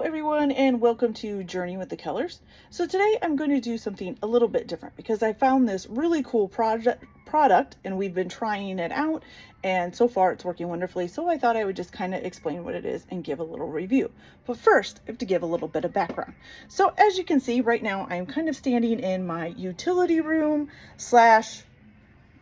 everyone, and welcome to Journey with the Colors. So today I'm going to do something a little bit different because I found this really cool product and we've been trying it out, and so far it's working wonderfully. So I thought I would just kind of explain what it is and give a little review. But first, I have to give a little bit of background. So as you can see right now, I'm kind of standing in my utility room slash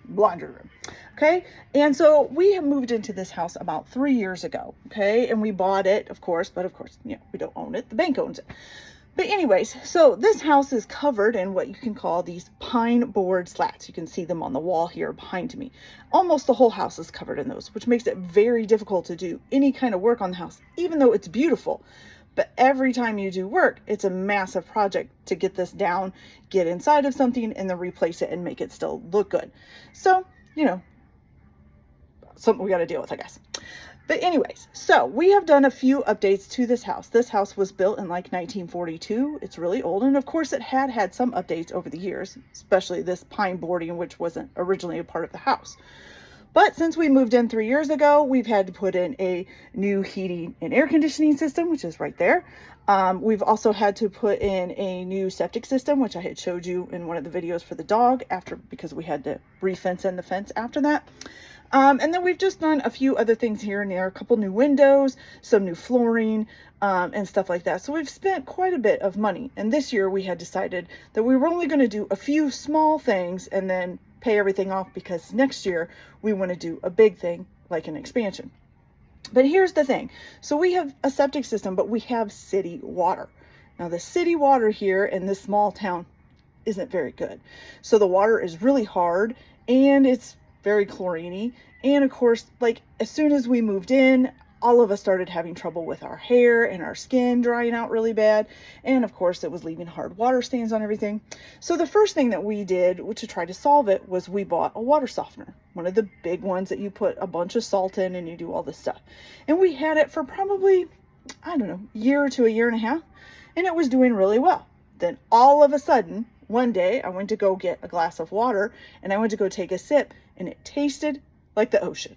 laundry room. Okay, and so we have moved into this house about 3 years ago. Okay, and we bought it, of course, but of course, we don't own it, the bank owns it. But anyways, so this house is covered in what you can call these pine board slats. You can see them on the wall here behind me. Almost the whole house is covered in those, which makes it very difficult to do any kind of work on the house, even though it's beautiful. But every time you do work, it's a massive project to get this down, get inside of something, and then replace it and make it still look good. So, something we got to deal with, I guess. But anyways, so we have done a few updates to this house. This house was built in like 1942. It's really old. And of course it had some updates over the years, especially this pine boarding, which wasn't originally a part of the house. But since we moved in 3 years ago, we've had to put in a new heating and air conditioning system, which is right there. We've also had to put in a new septic system, which I had showed you in one of the videos for the dog because we had to re-fence in the fence after that. And then we've just done a few other things here and there, a couple new windows, some new flooring, and stuff like that. So we've spent quite a bit of money. And this year we had decided that we were only going to do a few small things and then pay everything off, because next year we want to do a big thing like an expansion. But here's the thing. So we have a septic system, but we have city water. Now the city water here in this small town isn't very good. So the water is really hard and it's very chloriney. And of course, like as soon as we moved in, all of us started having trouble with our hair and our skin drying out really bad. And of course it was leaving hard water stains on everything. So the first thing that we did to try to solve it was we bought a water softener, one of the big ones that you put a bunch of salt in and you do all this stuff. And we had it for probably, I don't know, a year to a year and a half, and it was doing really well. Then all of a sudden, one day I went to go get a glass of water and I went to go take a sip, and it tasted like the ocean.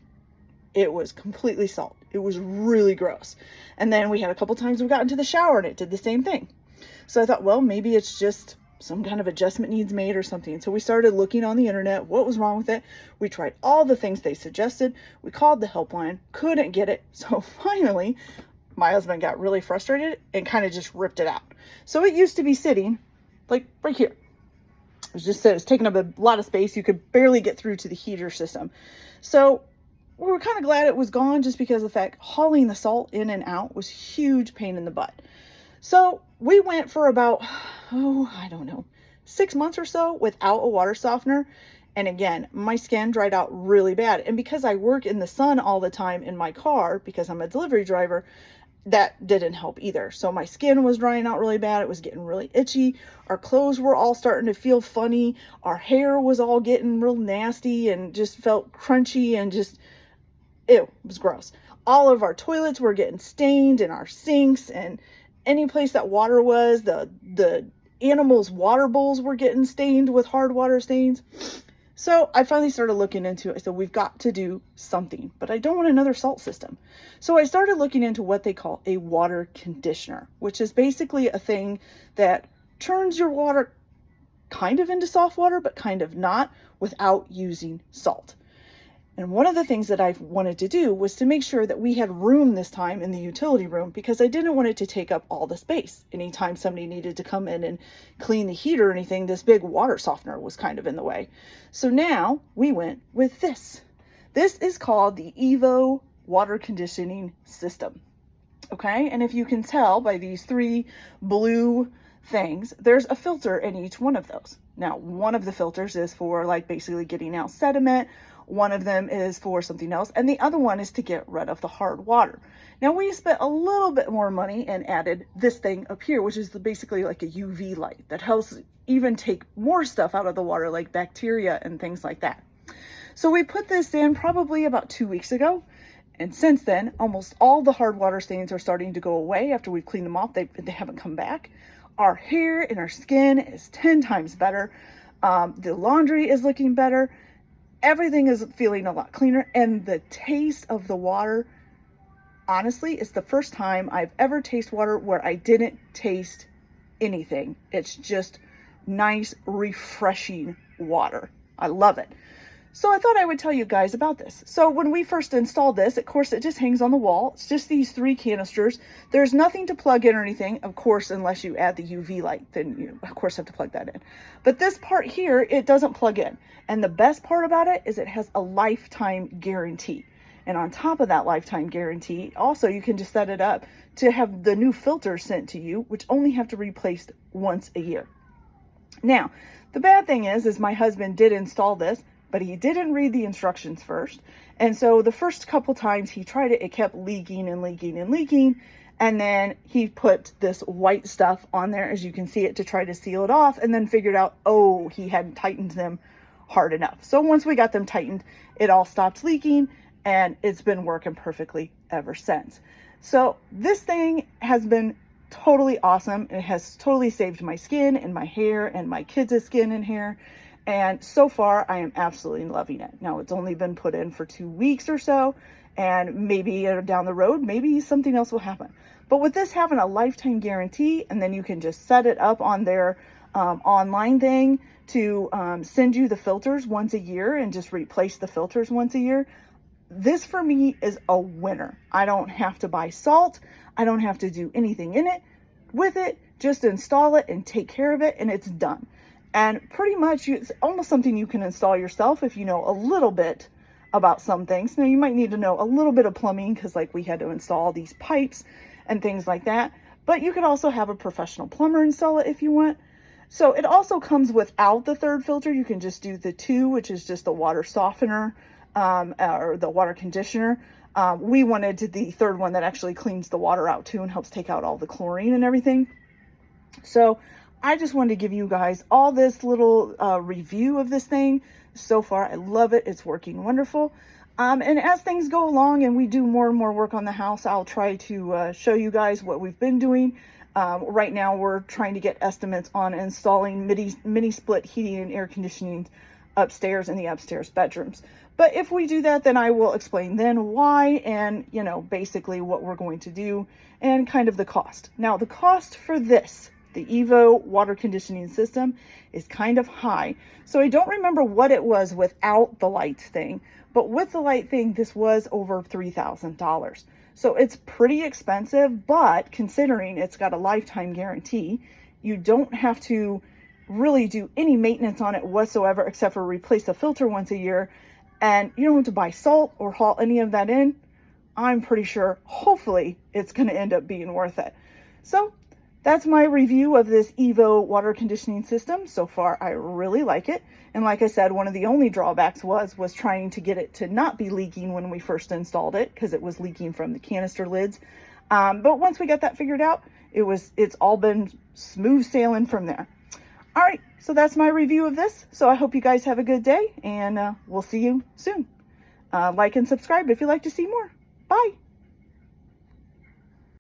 It was completely salt. It was really gross. And then we had a couple times we got into the shower and it did the same thing. So I thought, well, maybe it's just some kind of adjustment needs made or something. So we started looking on the internet, what was wrong with it. We tried all the things they suggested. We called the helpline, couldn't get it. So finally, my husband got really frustrated and kind of just ripped it out. So it used to be sitting like right here. It was taking up a lot of space. You could barely get through to the heater system. So we were kind of glad it was gone, just because of the fact hauling the salt in and out was a huge pain in the butt. So we went for about, I don't know, 6 months or so without a water softener. And again, my skin dried out really bad. And because I work in the sun all the time in my car, because I'm a delivery driver, that didn't help either. So my skin was drying out really bad. It was getting really itchy. Our clothes were all starting to feel funny. Our hair was all getting real nasty and just felt crunchy and just, ew, it was gross. All of our toilets were getting stained, and our sinks, and any place that water was, the animals' water bowls were getting stained with hard water stains. So I finally started looking into it. I said, we've got to do something, but I don't want another salt system. So I started looking into what they call a water conditioner, which is basically a thing that turns your water kind of into soft water, but kind of not, without using salt. And one of the things that I wanted to do was to make sure that we had room this time in the utility room, because I didn't want it to take up all the space. Anytime somebody needed to come in and clean the heat or anything, this big water softener was kind of in the way. So now we went with this. This is called the EVO water conditioning system. Okay, and if you can tell by these 3 blue things, there's a filter in each one of those. Now, one of the filters is for like basically getting out sediment. One of them is for something else, and the other one is to get rid of the hard water. Now we spent a little bit more money and added this thing up here, which is basically like a UV light that helps even take more stuff out of the water, like bacteria and things like that. So we put this in probably about 2 weeks ago, and since then almost all the hard water stains are starting to go away. After we've cleaned them off, they haven't come back. Our hair and our skin is 10 times better. The laundry is looking better. Everything is feeling a lot cleaner, and the taste of the water, honestly, it's the first time I've ever tasted water where I didn't taste anything. It's just nice, refreshing water. I love it. So I thought I would tell you guys about this. So when we first installed this, of course, it just hangs on the wall. It's just these 3 canisters. There's nothing to plug in or anything, of course, unless you add the UV light, then you, of course, have to plug that in. But this part here, it doesn't plug in. And the best part about it is it has a lifetime guarantee. And on top of that lifetime guarantee, also, you can just set it up to have the new filter sent to you, which only have to be replaced once a year. Now, the bad thing is my husband did install this, but he didn't read the instructions first. And so the first couple times he tried it, it kept leaking and leaking and leaking. And then he put this white stuff on there, as you can see it, to try to seal it off, and then figured out, oh, he hadn't tightened them hard enough. So once we got them tightened, it all stopped leaking, and it's been working perfectly ever since. So this thing has been totally awesome. It has totally saved my skin and my hair and my kids' skin and hair. And so far, I am absolutely loving it. Now, it's only been put in for 2 weeks or so, and maybe down the road, maybe something else will happen. But with this having a lifetime guarantee, and then you can just set it up on their online thing to send you the filters once a year and just replace the filters once a year, this for me is a winner. I don't have to buy salt. I don't have to do anything in it with it. Just install it and take care of it, and it's done. And pretty much it's almost something you can install yourself if you know a little bit about some things. Now, you might need to know a little bit of plumbing, because like we had to install these pipes and things like that. But you could also have a professional plumber install it if you want. So it also comes without the 3rd filter. You can just do the 2, which is just the water softener or the water conditioner. We wanted the 3rd one that actually cleans the water out too and helps take out all the chlorine and everything. So I just wanted to give you guys all this little review of this thing. So far, I love it. It's working wonderful. And as things go along and we do more and more work on the house, I'll try to show you guys what we've been doing. Right now, we're trying to get estimates on installing mini split heating and air conditioning upstairs in the upstairs bedrooms. But if we do that, then I will explain then why and, you know, basically what we're going to do and kind of the cost. Now, the cost for this, the EVO water conditioning system, is kind of high. So I don't remember what it was without the light thing, but with the light thing, this was over $3,000. So it's pretty expensive, but considering it's got a lifetime guarantee, you don't have to really do any maintenance on it whatsoever, except for replace the filter once a year. And you don't have to buy salt or haul any of that in. I'm pretty sure, hopefully, it's going to end up being worth it. So that's my review of this EVO water conditioning system. So far, I really like it. And like I said, one of the only drawbacks was trying to get it to not be leaking when we first installed it, because it was leaking from the canister lids. But once we got that figured out, it's all been smooth sailing from there. All right, so that's my review of this. So I hope you guys have a good day, and we'll see you soon. Like and subscribe if you'd like to see more. Bye.